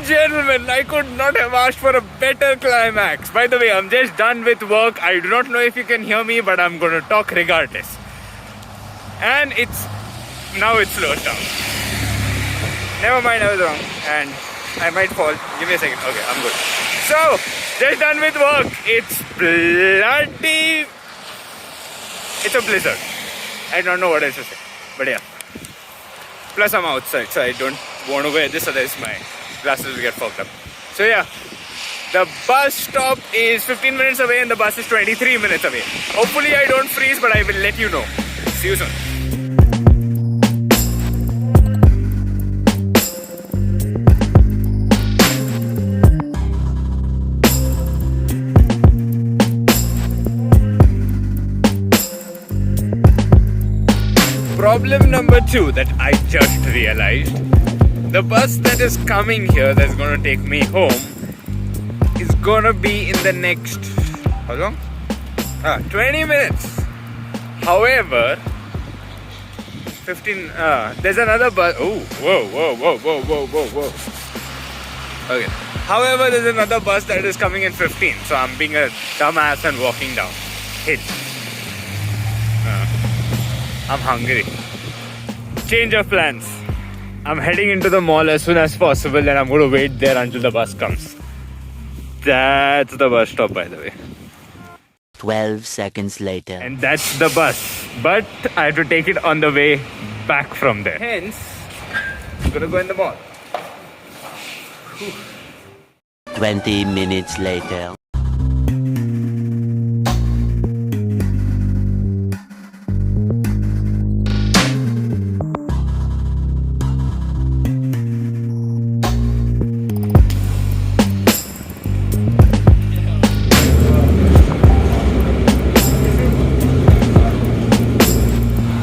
and gentlemen, I could not have asked for a better climax. By the way, I'm just done with work. I do not know if you can hear me, but I'm going to talk regardless. And now it slows down. Never mind, I was wrong. And I might fall. Give me a second. Okay, I'm good. So, just done with work. It's a blizzard. I don't know what else to say. But yeah. Plus I'm outside, so I don't want to wear this, otherwise my glasses will get fogged up. So yeah, the bus stop is 15 minutes away and the bus is 23 minutes away. Hopefully I don't freeze, but I will let you know. See you soon. Problem number 2 that I just realized. The bus that is coming here that's going to take me home is going to be in the next, how long? 20 minutes. However, there's another bus. Oh, whoa. Okay. However, there's another bus that is coming in 15. So I'm being a dumbass and walking down hill. I'm hungry. Change of plans. I'm heading into the mall as soon as possible and I'm going to wait there until the bus comes. That's the bus stop, by the way. 12 seconds later. And that's the bus. But I have to take it on the way back from there. Hence, I'm going to go in the mall. 20 minutes later.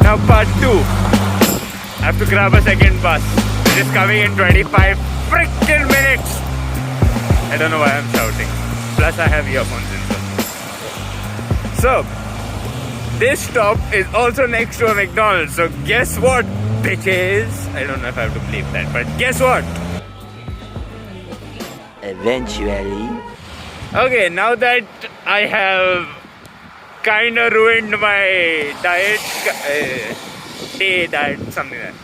Now part 2. I have to grab a second bus. It is coming in 25 freaking minutes. I don't know why I'm shouting. Plus I have earphones in. So, this stop is also next to a McDonald's. So guess what, bitches? I don't know if I have to bleep that, but guess what? Eventually. Okay, now that I have kinda ruined my diet, something like that.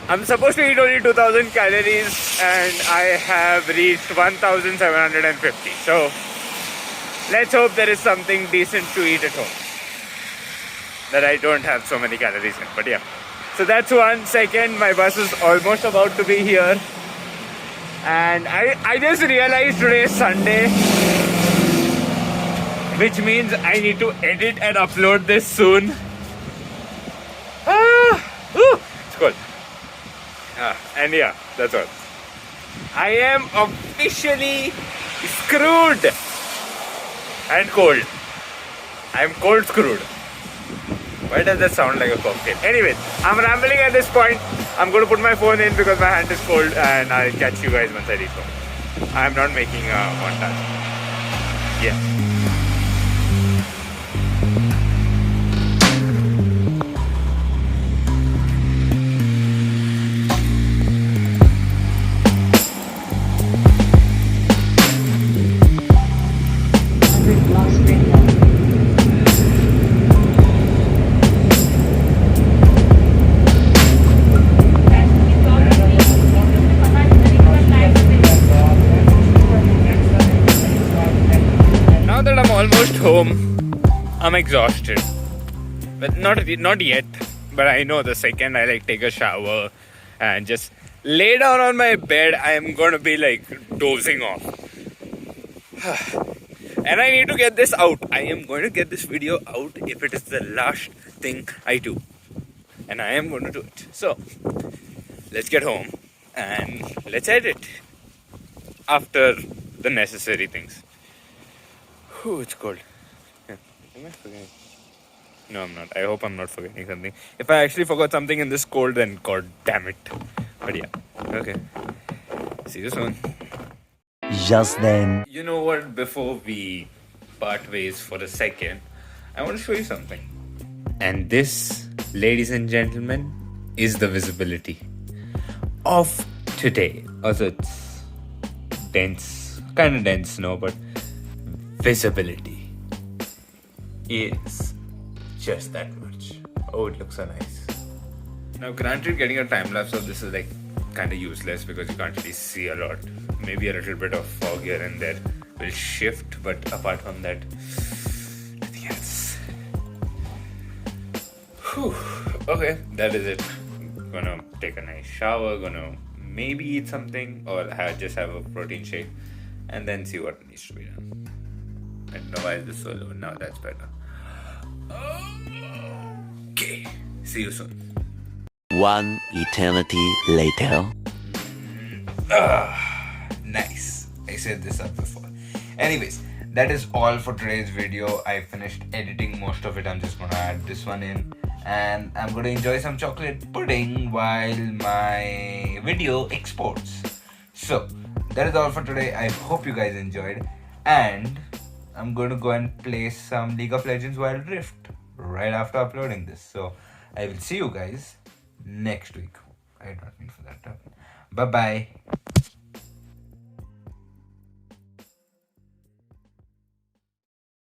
I'm supposed to eat only 2000 calories and I have reached 1750. So let's hope there is something decent to eat at home that I don't have so many calories in. But yeah, so that's 1 second. My bus is almost about to be here. And I just realized today is Sunday, which means I need to edit and upload this soon. It's cold. And yeah, that's all. I am officially screwed and cold. I am cold screwed. Why does that sound like a cocktail? Anyways, I'm rambling at this point. I'm going to put my phone in because my hand is cold and I'll catch you guys once I reach home. I'm not making a montage. Yeah. Almost home. I'm exhausted, but not yet. But I know the second I take a shower and just lay down on my bed, I am gonna be dozing off. And I need to get this out. I am going to get this video out if it is the last thing I do, and I am going to do it. So let's get home and let's edit after the necessary things. Ooh, it's cold. Yeah. Am I forgetting? No, I'm not. I hope I'm not forgetting something. If I actually forgot something in this cold, then god damn it. But yeah. Okay. See you soon. Just then. You know what? Before we part ways for a second, I want to show you something. And this, ladies and gentlemen, is the visibility of today. Also, it's dense, kind of dense snow, but visibility is just that much. Oh, it looks so nice. Now, granted, getting a time lapse of this is like kind of useless because you can't really see a lot. Maybe a little bit of fog here and there will shift, but apart from that, nothing else. Whew. Okay, that is it. Gonna take a nice shower, gonna maybe eat something or just have a protein shake and then see what needs to be done. I don't know why is this so low. Now that's better. Okay, see you soon. One eternity later. Nice. I said this up before. Anyways, that is all for today's video. I finished editing most of it. I'm just gonna add this one in, and I'm gonna enjoy some chocolate pudding while my video exports. So that is all for today. I hope you guys enjoyed, and I'm going to go and play some League of Legends Wild Rift right after uploading this. So I will see you guys next week. I don't need for that to happen. Bye bye.